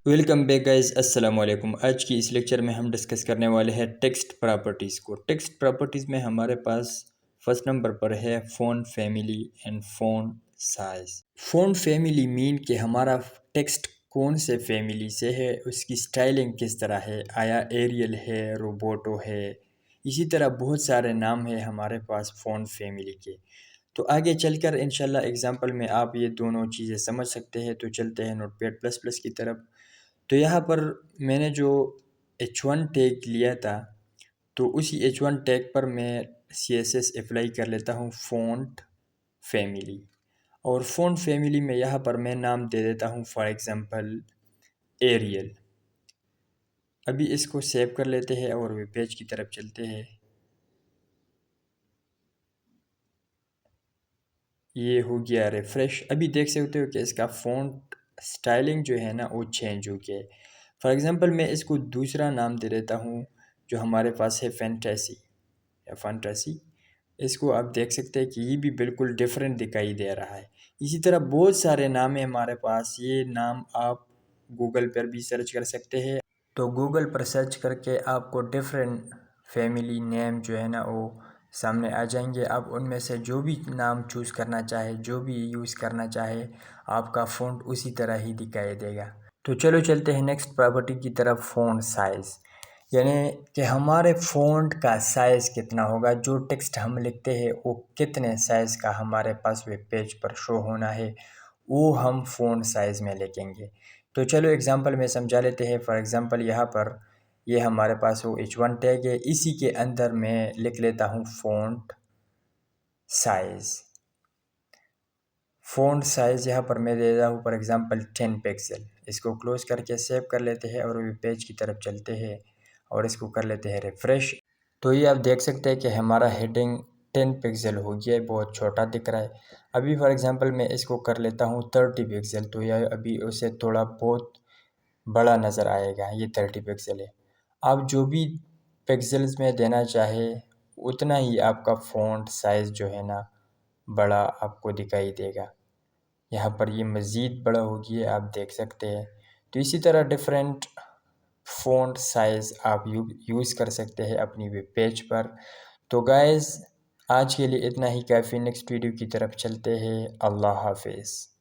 Welcome back guys, अस्सलाम वालेकुम। आज की इस लेक्चर में हम डिस्कस करने वाले हैं टेक्स्ट प्रॉपर्टीज़ को। टेक्स्ट प्रॉपर्टीज़ में हमारे पास फर्स्ट नंबर पर है font family and font size. Font family mean कि हमारा टेक्स्ट कौन से फैमिली से है, उसकी स्टाइलिंग किस तरह है, आया एरियल है, रोबोटो है, इसी तरह बहुत सारे नाम है हमारे पास फ़ॉन्ट फैमिली के। तो आगे चलकर इंशाल्लाह एग्जांपल में आप ये दोनों चीज़ें समझ सकते हैं। तो चलते हैं नोटपैड प्लस प्लस की तरफ। तो यहाँ पर मैंने जो H1 टैग लिया था, तो उसी H1 टैग पर मैं CSS अप्लाई कर लेता हूँ फ़ॉन्ट फैमिली। और फ़ॉन्ट फैमिली में यहाँ पर मैं नाम दे देता हूँ फॉर एग्ज़ाम्पल एरियल। अभी इसको सेव कर लेते हैं और वेब पेज की तरफ चलते हैं। ये हो गया रिफ़्रेश। अभी देख सकते हो कि इसका फ़ॉन्ट स्टाइलिंग जो है ना वो चेंज हो गया है। फॉर एग्ज़ाम्पल मैं इसको दूसरा नाम दे देता हूँ जो हमारे पास है फैंटेसी या फैंटेसी। इसको आप देख सकते हैं कि ये भी बिल्कुल डिफरेंट दिखाई दे रहा है। इसी तरह बहुत सारे नाम है हमारे पास। ये नाम आप गूगल पर भी सर्च कर सकते हैं। तो गूगल पर सर्च करके आपको डिफरेंट फैमिली नेम जो है ना वो सामने आ जाएंगे। आप उनमें से जो भी नाम चूज़ करना चाहे, जो भी यूज़ करना चाहे, आपका फ़ॉन्ट उसी तरह ही दिखाई देगा। तो चलो चलते हैं नेक्स्ट प्रॉपर्टी की तरफ, फ़ॉन्ट साइज़। यानी कि हमारे फ़ॉन्ट का साइज़ कितना होगा, जो टेक्स्ट हम लिखते हैं वो कितने साइज़ का हमारे पास वेब पेज पर शो होना है, वो हम फ़ॉन्ट साइज़ में लिखेंगे। तो चलो एग्जांपल में समझा लेते हैं। फॉर एग्जांपल यहाँ पर ये हमारे पास वो H1 टैग है, इसी के अंदर मैं लिख लेता हूँ फ़ॉन्ट साइज़। फ़ॉन्ट साइज़ यहाँ पर मैं दे देता हूँ फॉर एग्जांपल 10 पिक्सल। इसको क्लोज़ करके सेव कर लेते हैं और वेब पेज की तरफ चलते हैं और इसको कर लेते हैं रिफ़्रेश। तो ये आप देख सकते हैं कि हमारा हेडिंग 10 पिक्सल हो गया है, बहुत छोटा दिख रहा है। अभी फॉर एग्जांपल मैं इसको कर लेता हूँ 30 पिक्सल, तो यह अभी उसे थोड़ा बहुत बड़ा नज़र आएगा। ये 30 पिक्सल है। आप जो भी पिक्सल्स में देना चाहे उतना ही आपका फ़ॉन्ट साइज़ जो है ना बड़ा आपको दिखाई देगा। यहाँ पर ये मज़ीद बड़ा हो गया, आप देख सकते हैं। तो इसी तरह डिफरेंट फ़ॉन्ट साइज़ आप यूज़ कर सकते हैं अपनी वेब पेज पर। तो गाइज़ आज के लिए इतना ही काफ़ी। नेक्स्ट वीडियो की तरफ चलते हैं। अल्लाह हाफिज़।